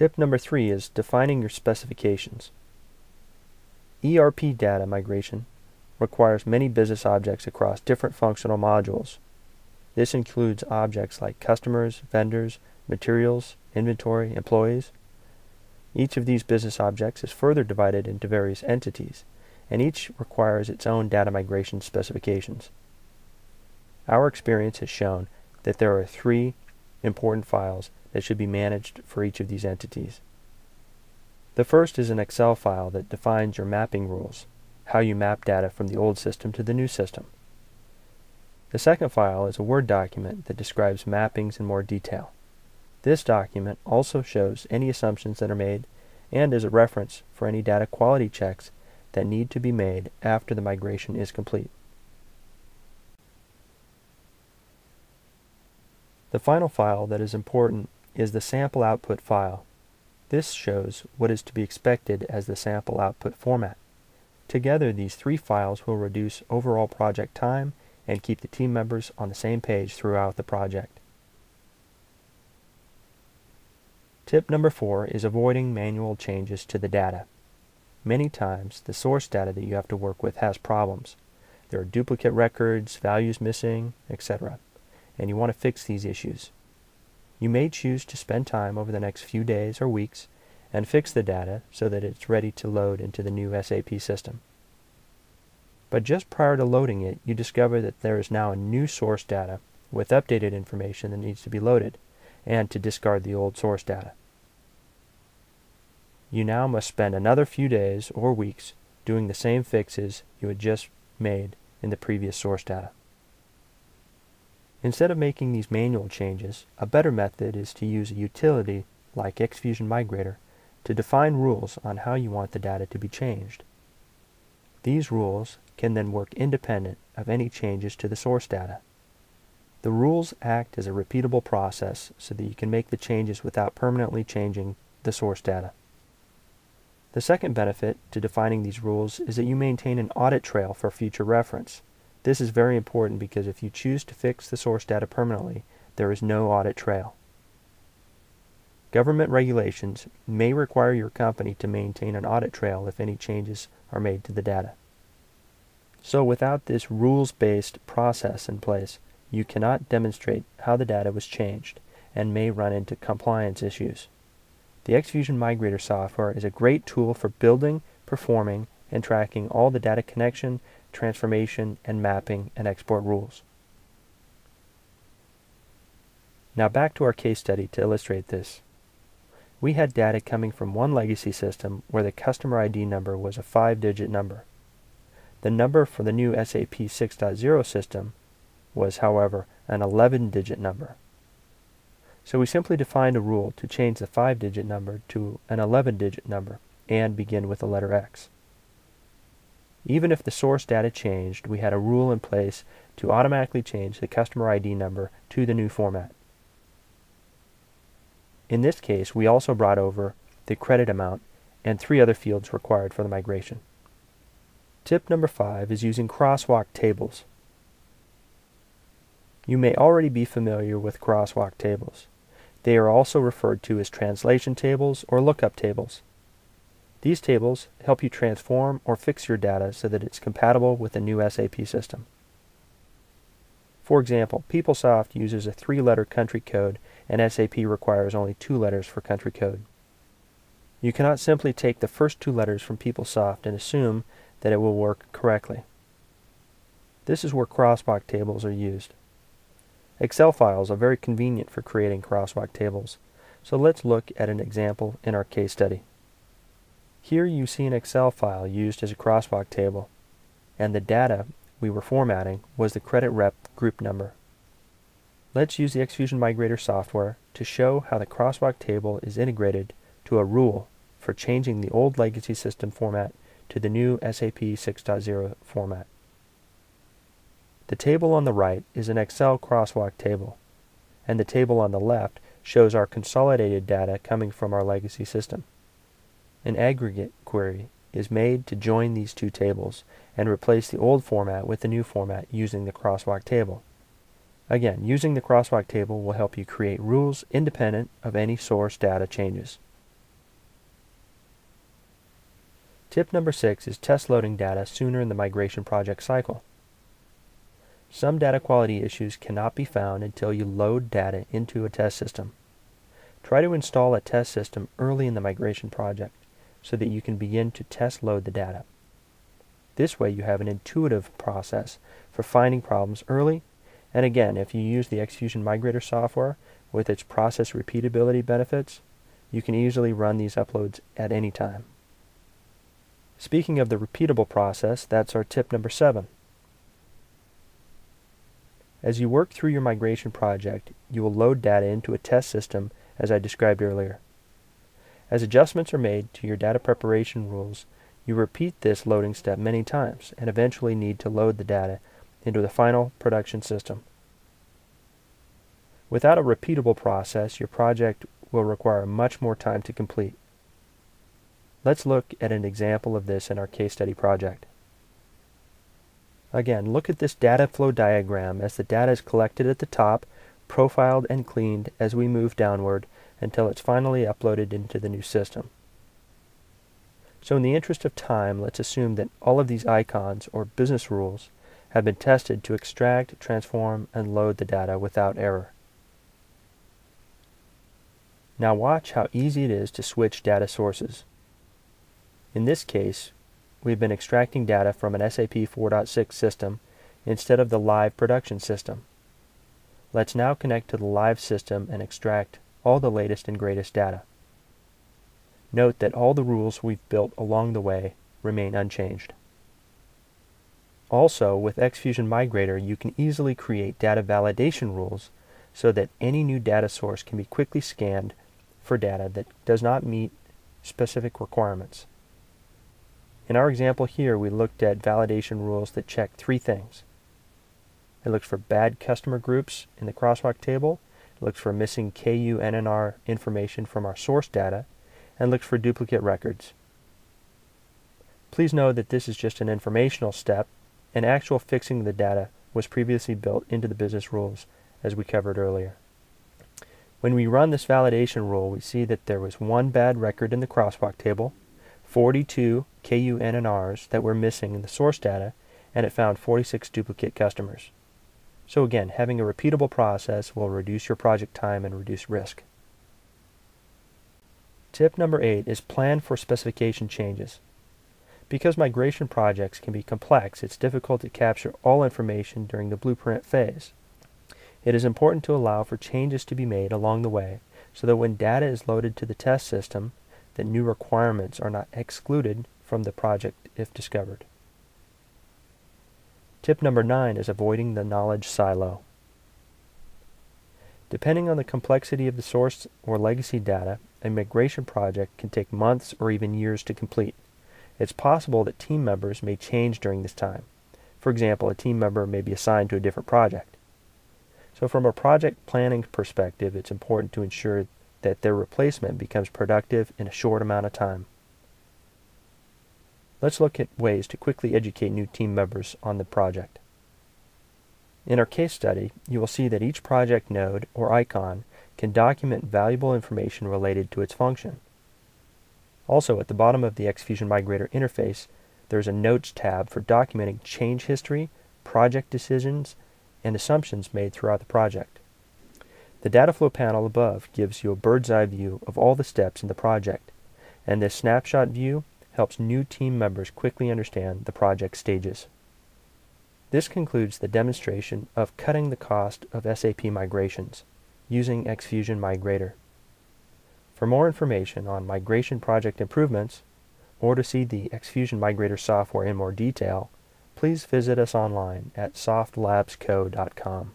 Tip number 3 is defining your specifications. ERP data migration requires many business objects across different functional modules. This includes objects like customers, vendors, materials, inventory, employees. Each of these business objects is further divided into various entities, and each requires its own data migration specifications. Our experience has shown that there are 3 important files that should be managed for each of these entities. The first is an Excel file that defines your mapping rules, how you map data from the old system to the new system. The second file is a Word document that describes mappings in more detail. This document also shows any assumptions that are made and is a reference for any data quality checks that need to be made after the migration is complete. The final file that is important is the sample output file. This shows what is to be expected as the sample output format. Together, these 3 files will reduce overall project time and keep the team members on the same page throughout the project. Tip number 4 is avoiding manual changes to the data. Many times, the source data that you have to work with has problems. There are duplicate records, values missing, etc., and you want to fix these issues. You may choose to spend time over the next few days or weeks and fix the data so that it's ready to load into the new SAP system. But just prior to loading it, you discover that there is now a new source data with updated information that needs to be loaded, and to discard the old source data. You now must spend another few days or weeks doing the same fixes you had just made in the previous source data. Instead of making these manual changes, a better method is to use a utility like xFusion Migrator to define rules on how you want the data to be changed. These rules can then work independent of any changes to the source data. The rules act as a repeatable process so that you can make the changes without permanently changing the source data. The second benefit to defining these rules is that you maintain an audit trail for future reference. This is very important because if you choose to fix the source data permanently, there is no audit trail. Government regulations may require your company to maintain an audit trail if any changes are made to the data. So without this rules-based process in place, you cannot demonstrate how the data was changed and may run into compliance issues. The xFusion Migrator software is a great tool for building, performing, and tracking all the data connection, transformation, and mapping and export rules. Now back to our case study to illustrate this. We had data coming from one legacy system where the customer ID number was a 5-digit number. The number for the new SAP 6.0 system was, however, an 11-digit number. So we simply defined a rule to change the 5-digit number to an 11-digit number and begin with the letter X. Even if the source data changed, we had a rule in place to automatically change the customer ID number to the new format. In this case, we also brought over the credit amount and 3 other fields required for the migration. Tip number 5 is using crosswalk tables. You may already be familiar with crosswalk tables. They are also referred to as translation tables or lookup tables. These tables help you transform or fix your data so that it's compatible with the new SAP system. For example, PeopleSoft uses a 3-letter country code and SAP requires only 2 letters for country code. You cannot simply take the first 2 letters from PeopleSoft and assume that it will work correctly. This is where crosswalk tables are used. Excel files are very convenient for creating crosswalk tables, so let's look at an example in our case study. Here you see an Excel file used as a crosswalk table, and the data we were formatting was the credit rep group number. Let's use the xFusion Migrator software to show how the crosswalk table is integrated to a rule for changing the old legacy system format to the new SAP 6.0 format. The table on the right is an Excel crosswalk table, and the table on the left shows our consolidated data coming from our legacy system. An aggregate query is made to join these 2 tables and replace the old format with the new format using the crosswalk table. Again, using the crosswalk table will help you create rules independent of any source data changes. Tip number 6 is test loading data sooner in the migration project cycle. Some data quality issues cannot be found until you load data into a test system. Try to install a test system early in the migration project so that you can begin to test load the data. This way you have an intuitive process for finding problems early, and again, if you use the xFusion Migrator software with its process repeatability benefits, you can easily run these uploads at any time. Speaking of the repeatable process, that's our tip number 7. As you work through your migration project, you will load data into a test system as I described earlier. As adjustments are made to your data preparation rules, you repeat this loading step many times and eventually need to load the data into the final production system. Without a repeatable process, your project will require much more time to complete. Let's look at an example of this in our case study project. Again, look at this data flow diagram as the data is collected at the top, profiled and cleaned as we move downward until it's finally uploaded into the new system. So in the interest of time, let's assume that all of these icons or business rules have been tested to extract, transform, and load the data without error. Now watch how easy it is to switch data sources. In this case, we've been extracting data from an SAP 4.6 system instead of the live production system. Let's now connect to the live system and extract all the latest and greatest data. Note that all the rules we've built along the way remain unchanged. Also, with xFusion Migrator, you can easily create data validation rules so that any new data source can be quickly scanned for data that does not meet specific requirements. In our example here, we looked at validation rules that check 3 things. It looks for bad customer groups in the crosswalk table, it looks for missing KU/NNR information from our source data, and looks for duplicate records. Please know that this is just an informational step, and actual fixing the data was previously built into the business rules, as we covered earlier. When we run this validation rule, we see that there was 1 bad record in the crosswalk table, 42 KU/NNRs that were missing in the source data, and it found 46 duplicate customers. So again, having a repeatable process will reduce your project time and reduce risk. Tip number 8 is plan for specification changes. Because migration projects can be complex, it's difficult to capture all information during the blueprint phase. It is important to allow for changes to be made along the way so that when data is loaded to the test system, that new requirements are not excluded from the project if discovered. Tip number 9 is avoiding the knowledge silo. Depending on the complexity of the source or legacy data, a migration project can take months or even years to complete. It's possible that team members may change during this time. For example, a team member may be assigned to a different project. So from a project planning perspective, it's important to ensure that their replacement becomes productive in a short amount of time. Let's look at ways to quickly educate new team members on the project. In our case study, you will see that each project node or icon can document valuable information related to its function. Also, at the bottom of the xFusion Migrator interface, there's a Notes tab for documenting change history, project decisions, and assumptions made throughout the project. The data flow panel above gives you a bird's eye view of all the steps in the project, and this snapshot view helps new team members quickly understand the project stages. This concludes the demonstration of cutting the cost of SAP migrations using xFusion Migrator. For more information on migration project improvements, or to see the xFusion Migrator software in more detail, please visit us online at softlabsco.com.